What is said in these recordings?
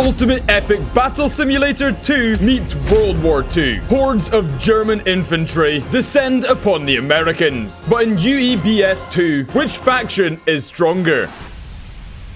Ultimate Epic Battle Simulator 2 meets World War II. Hordes of German infantry descend upon the Americans. But in UEBS 2, which faction is stronger?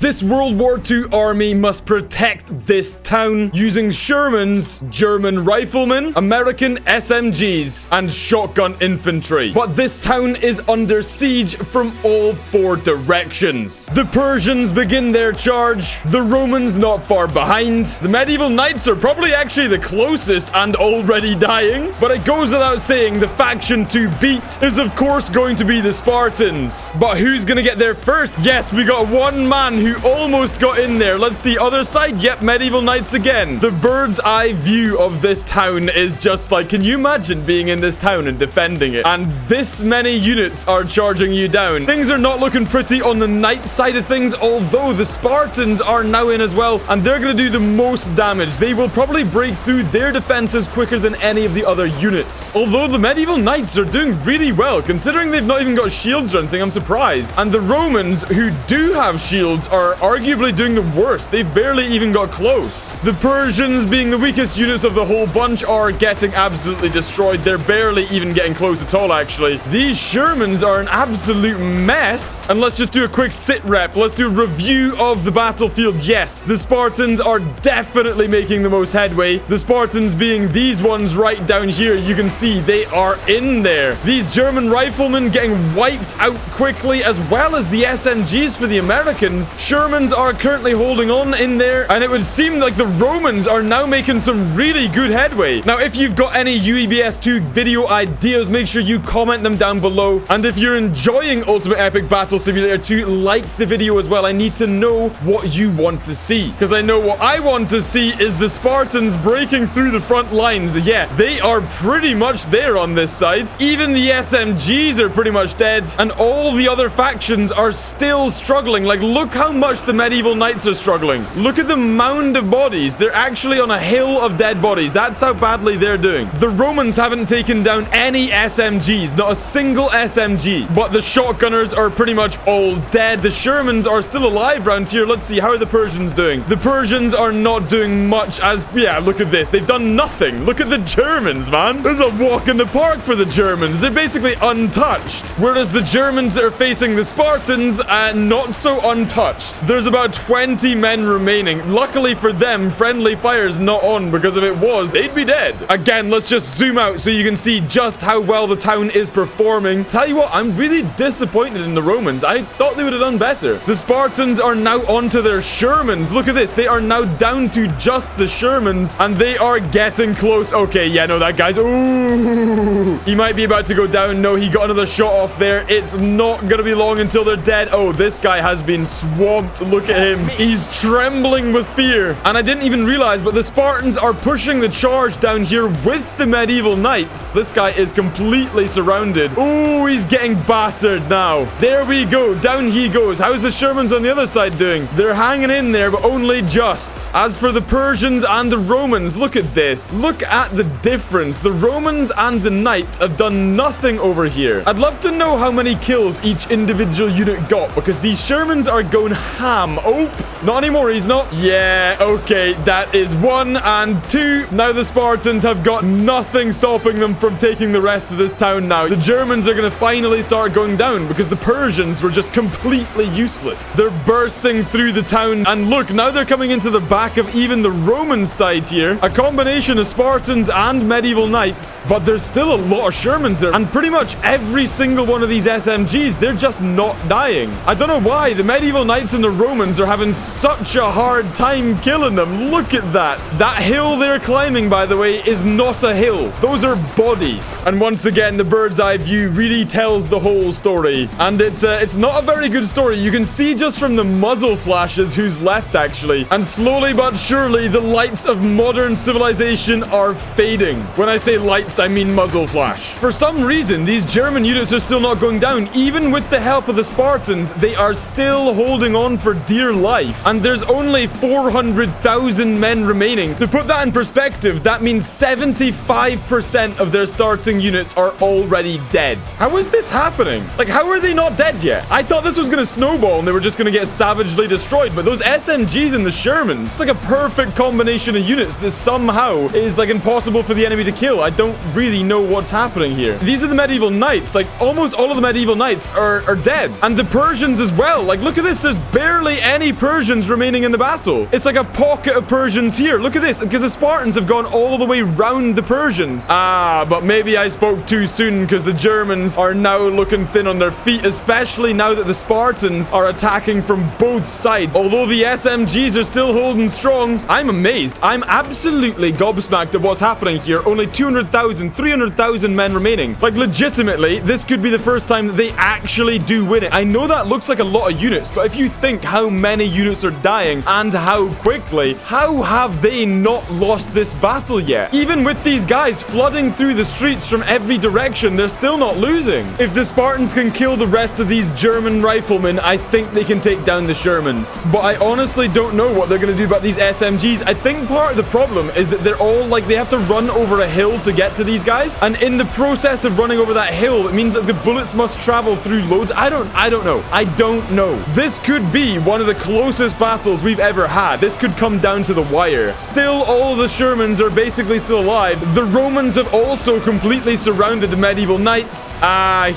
This World War II army must protect this town using Shermans, German riflemen, American SMGs, and shotgun infantry. But this town is under siege from all 4 directions. The Persians begin their charge, the Romans not far behind. The medieval knights are probably actually the closest and already dying. But it goes without saying, the faction to beat is of course going to be the Spartans. But who's gonna get there first? Yes, we got one man who almost got in there. Let's see, other side. Yep, medieval knights again. The bird's eye view of this town is just like, can you imagine being in this town and defending it? And this many units are charging you down. Things are not looking pretty on the knight side of things, although the Spartans are now in as well, and they're going to do the most damage. They will probably break through their defenses quicker than any of the other units. Although the medieval knights are doing really well, considering they've not even got shields or anything. I'm surprised. And the Romans, who do have shields, are arguably doing the worst. They've barely even got close. The Persians, being the weakest units of the whole bunch, are getting absolutely destroyed. They're barely even getting close at all, actually. These Shermans are an absolute mess. And let's just do a quick sit rep. Let's do a review of the battlefield. Yes, the Spartans are definitely making the most headway. The Spartans being these ones right down here. You can see they are in there. These German riflemen getting wiped out quickly, as well as the SMGs for the Americans. Shermans are currently holding on in there, and it would seem like the Romans are now making some really good headway. Now, if you've got any UEBS 2 video ideas, make sure you comment them down below. And if you're enjoying Ultimate Epic Battle Simulator 2, like the video as well. I need to know what you want to see, because I know what I want to see is the Spartans breaking through the front lines. Yeah, they are pretty much there on this side. Even the SMGs are pretty much dead, and all the other factions are still struggling. Like, look how much the medieval knights are struggling. Look at the mound of bodies. They're actually on a hill of dead bodies. That's how badly they're doing. The Romans haven't taken down any SMGs, not a single SMG, but the shotgunners are pretty much all dead. The Shermans are still alive around here. Let's see, how are the Persians doing? The Persians are not doing much, as, yeah, look at this. They've done nothing. Look at the Germans, man. There's a walk in the park for the Germans. They're basically untouched, whereas the Germans that are facing the Spartans, not so untouched. There's about 20 men remaining. Luckily for them, friendly fire's not on, because if it was, they'd be dead. Again, let's just zoom out so you can see just how well the town is performing. Tell you what, I'm really disappointed in the Romans. I thought they would have done better. The Spartans are now onto their Shermans. Look at this. They are now down to just the Shermans, and they are getting close. Okay, yeah, no, that guy's... Ooh. He might be about to go down. No, he got another shot off there. It's not gonna be long until they're dead. Oh, this guy has been swamped. Look at him. He's trembling with fear. And I didn't even realize, but the Spartans are pushing the charge down here with the medieval knights. This guy is completely surrounded. Oh, he's getting battered now. There we go. Down he goes. How's the Shermans on the other side doing? They're hanging in there, but only just. As for the Persians and the Romans, look at this. Look at the difference. The Romans and the knights have done nothing over here. I'd love to know how many kills each individual unit got, because these Shermans are going ham. Oh, not anymore. He's not. Yeah, okay. That is 1 and 2. Now the Spartans have got nothing stopping them from taking the rest of this town now. The Germans are going to finally start going down, because the Persians were just completely useless. They're bursting through the town, and look, now they're coming into the back of even the Roman side here. A combination of Spartans and medieval knights, but there's still a lot of Shermans there, and pretty much every single one of these SMGs, they're just not dying. I don't know why. The medieval knights and the Romans are having such a hard time killing them. Look at that. That hill they're climbing, by the way, is not a hill. Those are bodies. And once again, the bird's eye view really tells the whole story. And it's not a very good story. You can see just from the muzzle flashes who's left, actually. And slowly but surely, the lights of modern civilization are fading. When I say lights, I mean muzzle flash. For some reason, these German units are still not going down. Even with the help of the Spartans, they are still holding on for dear life, and there's only 400,000 men remaining. To put that in perspective, that means 75% of their starting units are already dead. How is this happening? Like, how are they not dead yet? I thought this was gonna snowball and they were just gonna get savagely destroyed, but those SMGs and the Shermans, it's like a perfect combination of units that somehow is like impossible for the enemy to kill. I don't really know what's happening here. These are the medieval knights. Like, almost all of the medieval knights are dead. And the Persians as well. Like, look at this. There's barely any Persians remaining in the battle. It's like a pocket of Persians here. Look at this, because the Spartans have gone all the way round the Persians. But maybe I spoke too soon, because the Germans are now looking thin on their feet, especially now that the Spartans are attacking from both sides. Although the SMGs are still holding strong, I'm amazed. I'm absolutely gobsmacked at what's happening here. Only 200,000, 300,000 men remaining. Like, legitimately, this could be the first time that they actually do win it. I know that looks like a lot of units, but if you think how many units are dying and how quickly, how have they not lost this battle yet? Even with these guys flooding through the streets from every direction, they're still not losing. If the Spartans can kill the rest of these German riflemen, I think they can take down the Shermans. But I honestly don't know what they're going to do about these SMGs. I think part of the problem is that they're all like, they have to run over a hill to get to these guys. And in the process of running over that hill, it means that the bullets must travel through loads. I don't know. I don't know. This could be one of the closest battles we've ever had. This could come down to the wire. Still, all of the Shermans are basically still alive. The Romans have also completely surrounded the medieval knights.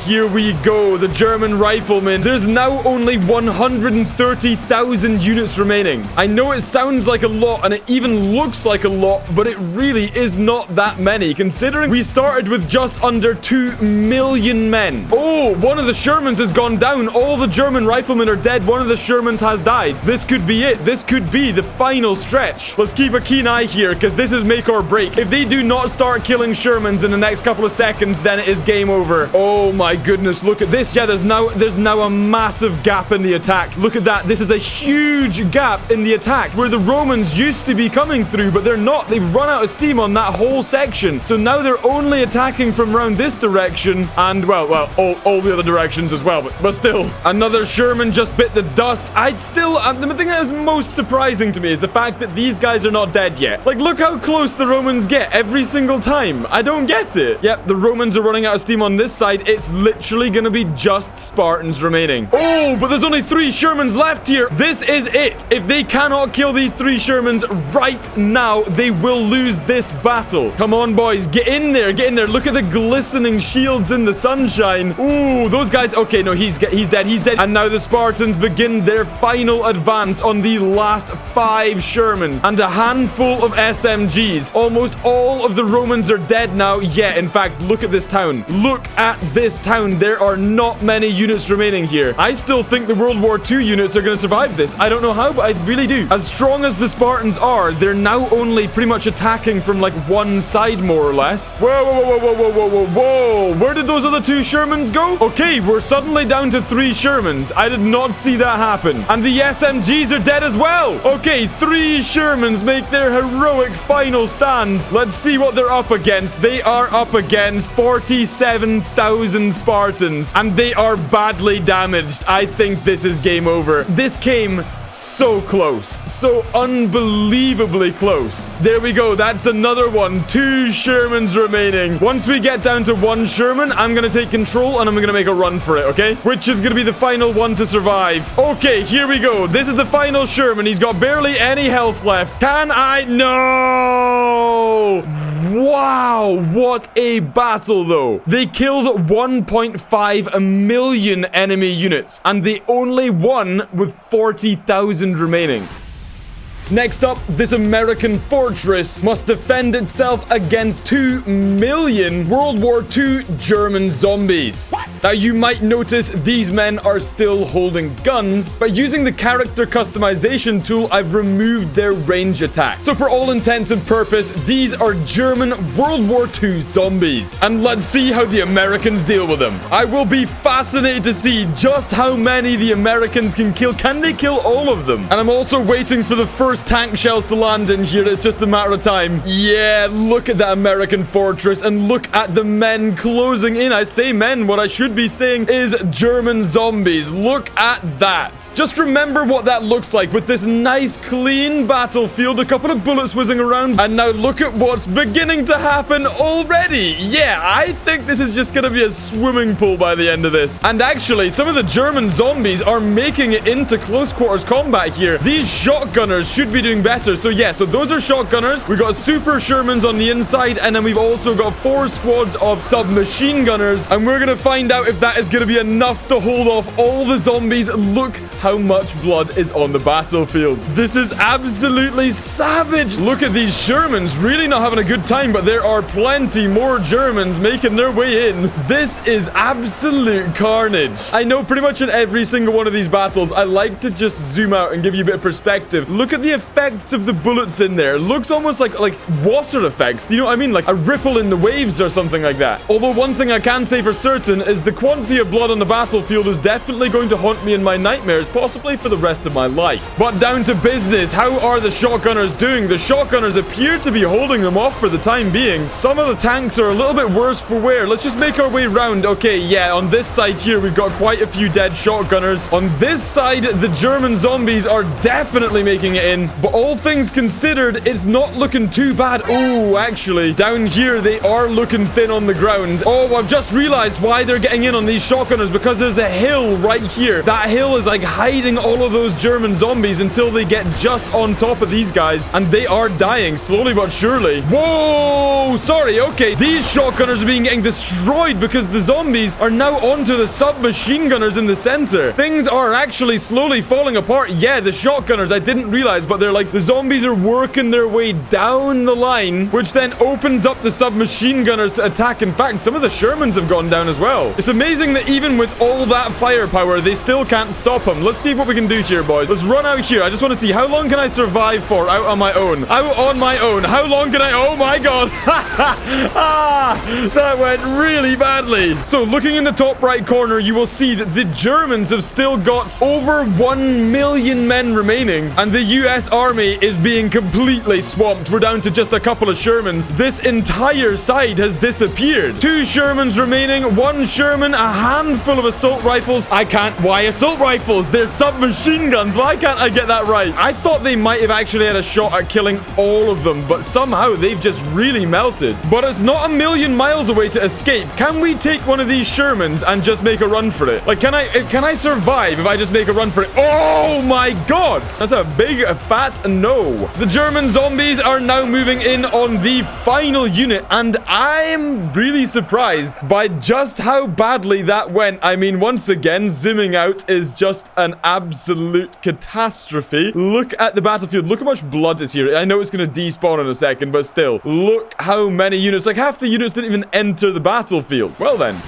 Here we go. The German riflemen. There's now only 130,000 units remaining. I know it sounds like a lot, and it even looks like a lot, but it really is not that many, considering we started with just under 2 million men. Oh, one of the Shermans has gone down. All the German riflemen are dead. One of the Shermans has died. This could be it. This could be the final stretch. Let's keep a keen eye here, because this is make or break. If they do not start killing Shermans in the next couple of seconds, then it is game over. Oh my goodness, look at this. Yeah, there's now a massive gap in the attack. Look at that. This is a huge gap in the attack where the Romans used to be coming through, but they're not. They've run out of steam on that whole section. So now they're only attacking from around this direction and, well, all the other directions as well, but still. Another Sherman just bit the dust. The thing that is most surprising to me is the fact that these guys are not dead yet. Like, look how close the Romans get every single time. I don't get it. Yep, the Romans are running out of steam on this side. It's literally gonna be just Spartans remaining. Oh, but there's only 3 Shermans left here. This is it. If they cannot kill these 3 Shermans right now, they will lose this battle. Come on, boys. Get in there. Get in there. Look at the glistening shields in the sunshine. Ooh, those guys. Okay, no, he's dead. He's dead. And now the Spartans begin their final advance on the last 5 Shermans and a handful of SMGs. Almost all of the Romans are dead now. Yeah, in fact, look at this town. Look at this town. There are not many units remaining here. I still think the World War II units are going to survive this. I don't know how, but I really do. As strong as the Spartans are, they're now only pretty much attacking from like one side, more or less. Whoa. Where did those other 2 Shermans go? Okay, we're suddenly down to 3 Shermans. I did not see that happen. And the SMGs are dead as well. Okay, 3 Shermans make their heroic final stand. Let's see what they're up against. They are up against 47,000 Spartans, and they are badly damaged. I think this is game over. This came so close. So unbelievably close. There we go. That's another one. 2 Shermans remaining. Once we get down to 1 Sherman, I'm going to take control and I'm going to make a run for it, okay? Which is going to be the final one to survive. Okay, here we go. This is the final Sherman. He's got barely any health left. Can I? No! Wow, what a battle, though. They killed 1.5 million enemy units, and they only won with 40,000 remaining. Next up, this American fortress must defend itself against 2 million World War II German zombies. Now, you might notice these men are still holding guns, but using the character customization tool, I've removed their range attack. So for all intents and purpose, these are German World War II zombies. And let's see how the Americans deal with them. I will be fascinated to see just how many the Americans can kill. Can they kill all of them? And I'm also waiting for the first first tank shells to land in here. It's just a matter of time. Yeah, look at that American fortress and look at the men closing in. I say men, what I should be saying is German zombies. Look at that. Just remember what that looks like with this nice clean battlefield, a couple of bullets whizzing around, and now look at what's beginning to happen already. Yeah, I think this is just gonna be a swimming pool by the end of this. And actually, some of the German zombies are making it into close quarters combat here. These shotgunners should be doing better. So yeah, so those are shotgunners. We've got super Shermans on the inside, and then we've also got 4 squads of submachine gunners, and we're gonna find out if that is gonna be enough to hold off all the zombies. Look how much blood is on the battlefield. This is absolutely savage. Look at these Shermans really not having a good time, but there are plenty more Germans making their way in. This is absolute carnage. I know pretty much in every single one of these battles, I like to just zoom out and give you a bit of perspective. Look at the effects of the bullets in there. It looks almost like water effects. Do you know what I mean? Like a ripple in the waves or something like that. Although one thing I can say for certain is the quantity of blood on the battlefield is definitely going to haunt me in my nightmares, possibly for the rest of my life. But down to business. How are the shotgunners doing? The shotgunners appear to be holding them off for the time being. Some of the tanks are a little bit worse for wear. Let's just make our way around. Okay, yeah, on this side here, we've got quite a few dead shotgunners. On this side, the German zombies are definitely making it in. But all things considered, it's not looking too bad. Oh, actually, down here, they are looking thin on the ground. Oh, I've just realized why they're getting in on these shotgunners, because there's a hill right here. That hill is like hiding all of those German zombies until they get just on top of these guys, and they are dying slowly but surely. Whoa, sorry. Okay, these shotgunners are getting destroyed because the zombies are now onto the submachine gunners in the center. Things are actually slowly falling apart. Yeah, the shotgunners, I didn't realize, but they're like, the zombies are working their way down the line, which then opens up the submachine gunners to attack. In fact, some of the Shermans have gone down as well. It's amazing that even with all that firepower, they still can't stop them. Let's see what we can do here, boys. Let's run out here. I just want to see how long can I survive for out on my own. Out on my own. How long can I? Oh my god. That went really badly. So looking in the top right corner, you will see that the Germans have still got over 1 million men remaining, and the US army is being completely swamped. We're down to just a couple of Shermans. This entire side has disappeared. 2 Shermans remaining, 1 Sherman, a handful of assault rifles. I can't. Why assault rifles? They're submachine guns. Why can't I get that right? I thought they might have actually had a shot at killing all of them, but somehow they've just really melted. But it's not a million miles away to escape. Can we take one of these Shermans and just make a run for it? Like, can I survive if I just make a run for it? Oh my god! That's a big fat no. The German zombies are now moving in on the final unit, and I'm really surprised by just how badly that went. I mean, once again, zooming out is just an absolute catastrophe. Look at the battlefield. Look how much blood is here. I know it's going to despawn in a second, but still, look how many units. Like, half the units didn't even enter the battlefield. Well then.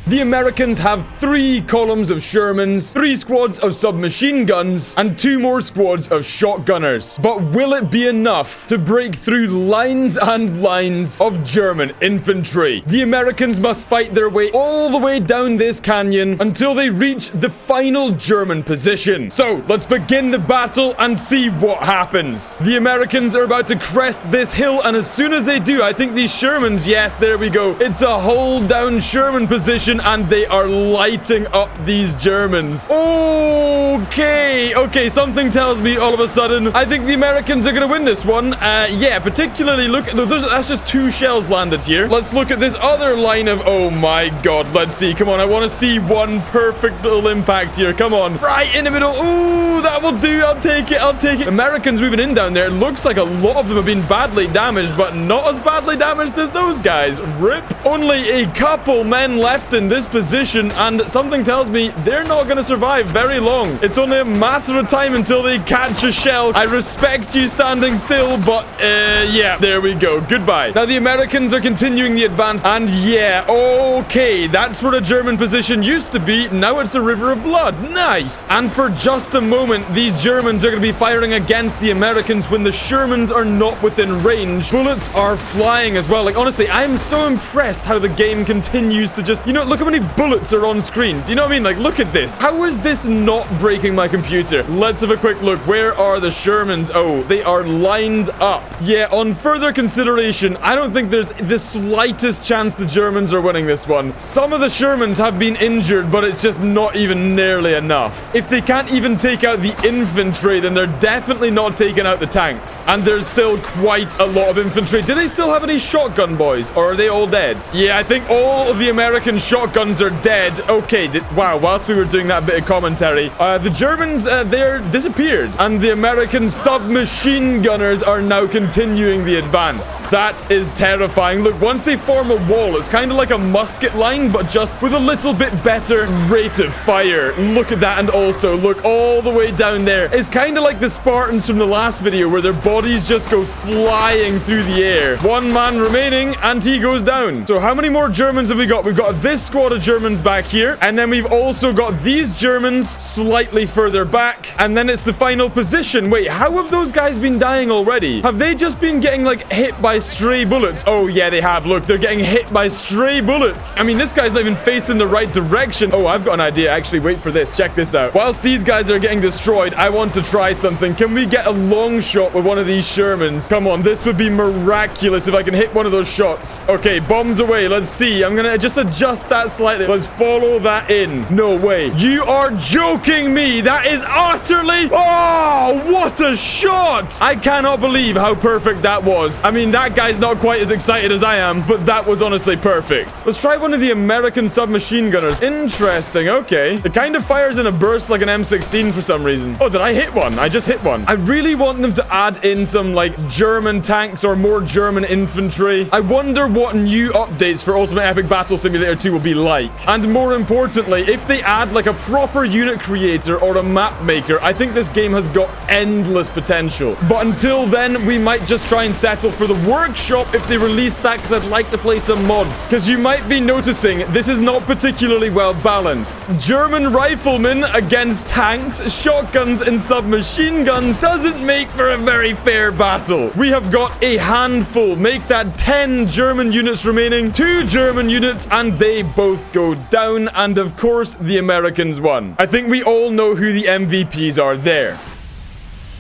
The Americans have 3 columns of Shermans, 3 squads of submachine guns, and 2 more squads of shotgunners. But will it be enough to break through lines and lines of German infantry? The Americans must fight their way all the way down this canyon until they reach the final German position. So, let's begin the battle and see what happens. The Americans are about to crest this hill, and as soon as they do, I think these Shermans, yes, there we go. It's a hold down Sherman position, and they are lighting up these Germans. Okay, something tells me all of a sudden I think the Americans are gonna win this one. Yeah, particularly look, that's just 2 shells landed here. Let's look at this other line of, oh my god, let's see. Come on, I want to see one perfect little impact here. Come on, right in the middle. Ooh, that will do. I'll take it. Americans moving in down there. It looks like a lot of them have been badly damaged, but not as badly damaged as those guys. Rip. Only a couple men left in this position, and something tells me they're not going to survive very long. It's only a matter of time until they catch a shell. I respect you standing still, but yeah, there we go. Goodbye. Now the Americans are continuing the advance, and yeah, okay, that's where a German position used to be. Now it's a river of blood. Nice. And for just a moment, these Germans are going to be firing against the Americans when the Shermans are not within range. Bullets are flying as well. Like, honestly, I'm so impressed how the game continues to just, you know, look how many bullets are on screen. Do you know what I mean? Like, look at this. How is this not breaking my computer? Let's have a quick look. Where are the Shermans? Oh, they are lined up. Yeah, on further consideration, I don't think there's the slightest chance the Germans are winning this one. Some of the Shermans have been injured, but it's just not even nearly enough. If they can't even take out the infantry, then they're definitely not taking out the tanks. And there's still quite a lot of infantry. Do they still have any shotgun boys, or are they all dead? Yeah, I think all of the American shotguns are dead. Okay, wow, whilst we were doing that bit of commentary, the Germans, they're disappeared. And the American submachine gunners are now continuing the advance. That is terrifying. Look, once they form a wall, it's kind of like a musket line, but just with a little bit better rate of fire. Look at that, and also, look, all the way down there. It's kind of like the Spartans from the last video, where their bodies just go flying through the air. One man remaining, and he goes down. So how many more Germans have we got? We've got this squad of Germans back here, and then we've also got these Germans slightly further back, and then it's the final position. Wait, how have those guys been dying already? Have they just been getting, like, hit by stray bullets? Oh, yeah, they have. Look, they're getting hit by stray bullets. I mean, this guy's not even facing the right direction. Oh, I've got an idea. Actually, wait for this. Check this out. Whilst these guys are getting destroyed, I want to try something. Can we get a long shot with one of these Shermans? Come on, this would be miraculous if I can hit one of those shots. Okay, bombs away. Let's see. I'm gonna just adjust that slightly. Let's follow that in. No way. You are joking me. That is utterly... Oh, what a shot. I cannot believe how perfect that was. I mean, that guy's not quite as excited as I am, but that was honestly perfect. Let's try one of the American submachine gunners. Interesting. Okay. It kind of fires in a burst like an M16 for some reason. Oh, did I hit one? I just hit one. I really want them to add in some, like, German tanks or more German infantry. I wonder what new updates for Ultimate Epic Battle Simulator 2 will be like. And more importantly, if they add, like, a proper unit creator or a map maker, I think this game has got endless potential. But until then, we might just try and settle for the workshop if they release that, because I'd like to play some mods. Because you might be noticing this is not particularly well balanced. German riflemen against tanks, shotguns, and submachine guns doesn't make for a very fair battle. We have got a handful. Make that 10 German units remaining, 2 German units, and they both go down. And of course, the Americans won. I think we all know who the MVPs are there.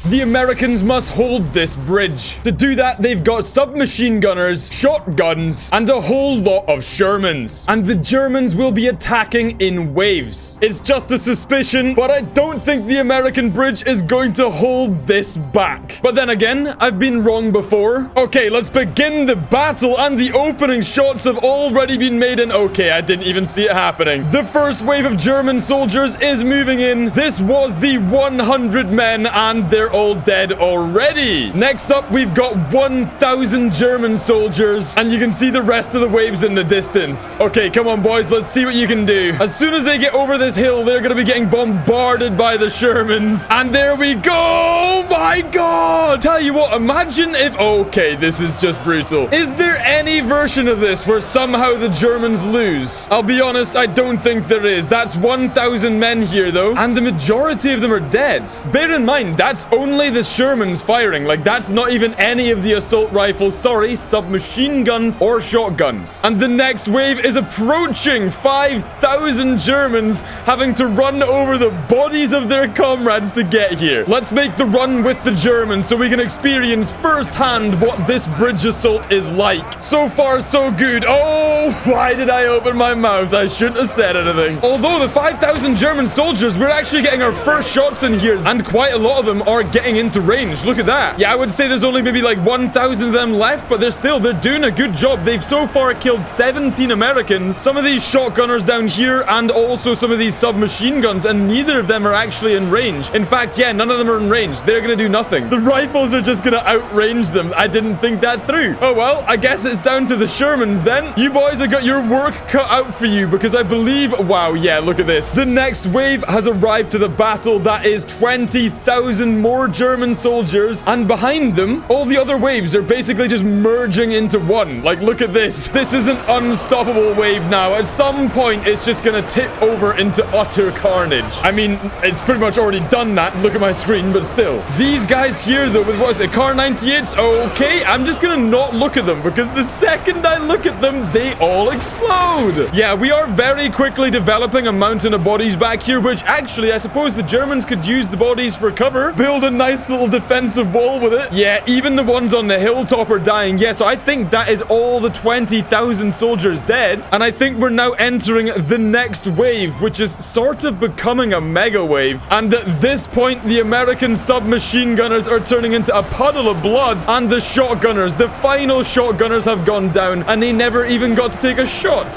The Americans must hold this bridge. To do that, they've got submachine gunners, shotguns, and a whole lot of Shermans. And the Germans will be attacking in waves. It's just a suspicion, but I don't think the American bridge is going to hold this back. But then again, I've been wrong before. Okay, let's begin the battle, and the opening shots have already been made. And okay, I didn't even see it happening. The first wave of German soldiers is moving in. This was the 100 men, and they're all dead already. Next up, we've got 1,000 German soldiers, and you can see the rest of the waves in the distance. Okay, come on, boys. Let's see what you can do. As soon as they get over this hill, they're going to be getting bombarded by the Shermans. And there we go. Oh my God. Tell you what, imagine if... Okay, this is just brutal. Is there any version of this where somehow the Germans lose? I'll be honest, I don't think there is. That's 1,000 men here, though, and the majority of them are dead. Bear in mind, that's only the Shermans firing. Like, that's not even any of the assault rifles, sorry, submachine guns or shotguns. And the next wave is approaching. 5,000 Germans having to run over the bodies of their comrades to get here. Let's make the run with the Germans so we can experience firsthand what this bridge assault is like. So far, so good. Oh, why did I open my mouth? I shouldn't have said anything. Although the 5,000 German soldiers, we're actually getting our first shots in here, and quite a lot of them are getting into range. Look at that. Yeah, I would say there's only maybe like 1,000 of them left, but they're doing a good job. They've so far killed 17 Americans, some of these shotgunners down here, and also some of these submachine guns, and neither of them are actually in range. In fact, yeah, none of them are in range. They're gonna do nothing. The rifles are just gonna outrange them. I didn't think that through. Oh well, I guess it's down to the Shermans then. You boys have got your work cut out for you, because I believe... Wow, yeah, look at this. The next wave has arrived to the battle. That is 20,000 more German soldiers, and behind them, all the other waves are basically just merging into one. Like, look at this. This is an unstoppable wave now. At some point, it's just gonna tip over into utter carnage. I mean, it's pretty much already done that. Look at my screen, but still. These guys here, though, with what is it, Car 98s? Okay, I'm just gonna not look at them, because the second I look at them, they all explode. Yeah, we are very quickly developing a mountain of bodies back here, which actually, I suppose the Germans could use the bodies for cover. Build a nice little defensive wall with it. Yeah, even the ones on the hilltop are dying. Yeah, so I think that is all the 20,000 soldiers dead. And I think we're now entering the next wave, which is sort of becoming a mega wave. And at this point, the American submachine gunners are turning into a puddle of blood. And the shotgunners, the final shotgunners have gone down. And they never even got to take a shot.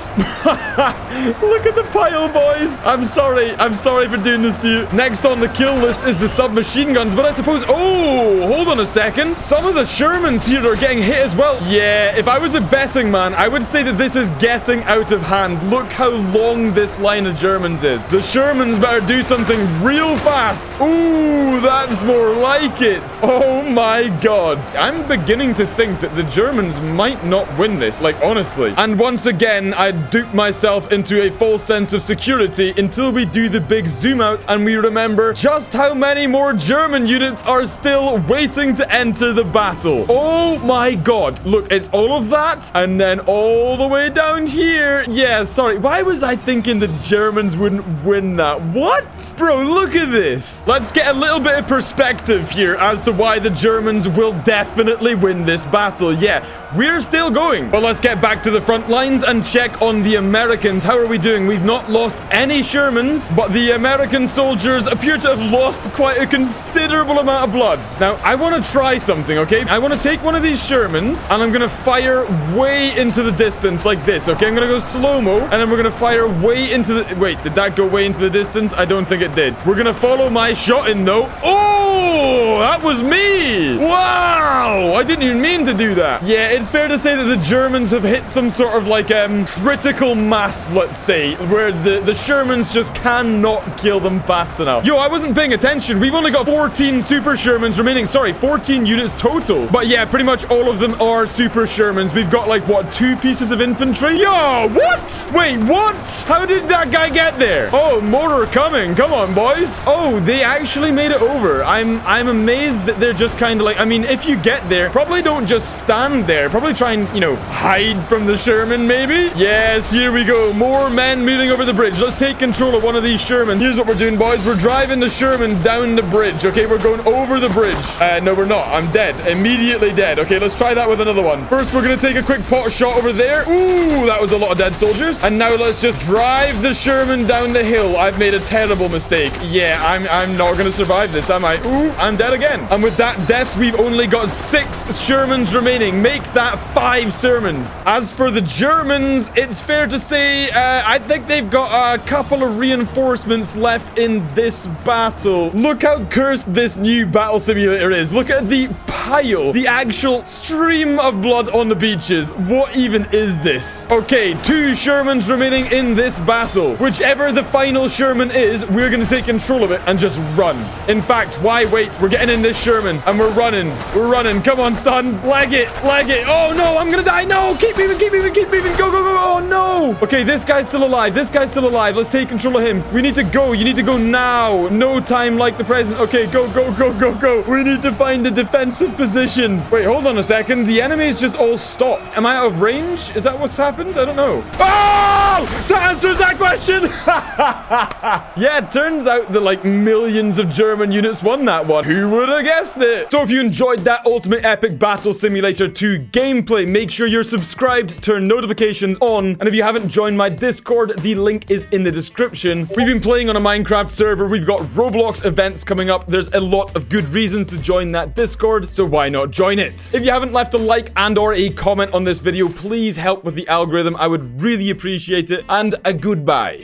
Look at the pile, boys. I'm sorry for doing this to you. Next on the kill list is the submachine guns, but I suppose... Oh, hold on a second. Some of the Shermans here are getting hit as well. Yeah, if I was a betting man, I would say that this is getting out of hand. Look how long this line of Germans is. The Shermans better do something real fast. Ooh, that's more like it. Oh my god. I'm beginning to think that the Germans might not win this, like honestly. And once again, I duped myself into a false sense of security until we do the big zoom out and we remember just how many more German units are still waiting to enter the battle. Oh my god. Look, it's all of that and then all the way down here. Yeah, sorry. Why was I thinking the Germans wouldn't win that? What? Bro, look at this. Let's get a little bit of perspective here as to why the Germans will definitely win this battle. Yeah, we're still going. Well, let's get back to the front lines and check on the Americans. How are we doing? We've not lost any Shermans, but the American soldiers appear to have lost quite a considerable amount of blood. Now, I want to try something, okay? I want to take one of these Shermans, and I'm going to fire way into the distance like this, okay? I'm going to go slow-mo, and then we're going to fire way into the... Wait, did that go way into the distance? I don't think it did. We're going to follow my shot in, though. Oh, that was me! Wow! I didn't even mean to do that. Yeah, it's fair to say that the Germans have hit some sort of, like, critical mass, let's say, where the Shermans just cannot kill them fast enough. Yo, I wasn't paying attention. We've only got 14 super Shermans remaining. Sorry, 14 units total. But yeah, pretty much all of them are super Shermans. We've got like, what, 2 pieces of infantry? Yo, what? Wait, what? How did that guy get there? Oh, more are coming. Come on, boys. Oh, they actually made it over. I'm amazed that they're just kind of like, I mean, if you get there, probably don't just stand there. Probably try and, you know, hide from the Sherman, maybe? Yes, here we go. More men moving over the bridge. Let's take control of one of these Sherman. Here's what we're doing, boys. We're driving the Sherman down the bridge. Okay, we're going over the bridge. No, we're not. I'm dead. Immediately dead. Okay, let's try that with another one. First, we're going to take a quick pot shot over there. Ooh, that was a lot of dead soldiers. And now let's just drive the Sherman down the hill. I've made a terrible mistake. Yeah, I'm not going to survive this, am I? Ooh, I'm dead again. And with that death, we've only got 6 Shermans remaining. Make that 5 Shermans. As for the Germans, it's fair to say, I think they've got a couple of reinforcements left in this battle. Look how cursed this new battle simulator is. Look at the pile, the actual stream of blood on the beaches. What even is this? Okay, 2 Shermans remaining in this battle. Whichever the final Sherman is, we're going to take control of it and just run. In fact, why wait? We're getting in this Sherman and we're running. We're running. Come on, son. Lag it. Lag it. Oh, no. I'm going to die. No. Keep moving. Keep moving. Keep moving. Go, go, go. Oh, no. Okay, this guy's still alive. This guy's still alive. Let's take control of him. We need to go. You need to go now. No time like the present. Okay, go, go, go, go, go. We need to find a defensive position. Wait, hold on a second. The enemy's just all stopped. Am I out of range? Is that what's happened? I don't know. Oh! That answers that question! Yeah, it turns out that like millions of German units won that one. Who would have guessed it? So if you enjoyed that Ultimate Epic Battle Simulator 2 gameplay, make sure you're subscribed, turn notifications on, and if you haven't joined my Discord, the link is in the description. We've been playing on a Minecraft server. We've got Roblox events coming up. There's a lot of good reasons to join that Discord, so why not join it? If you haven't left a like and or a comment on this video, please help with the algorithm. I would really appreciate it, and a goodbye.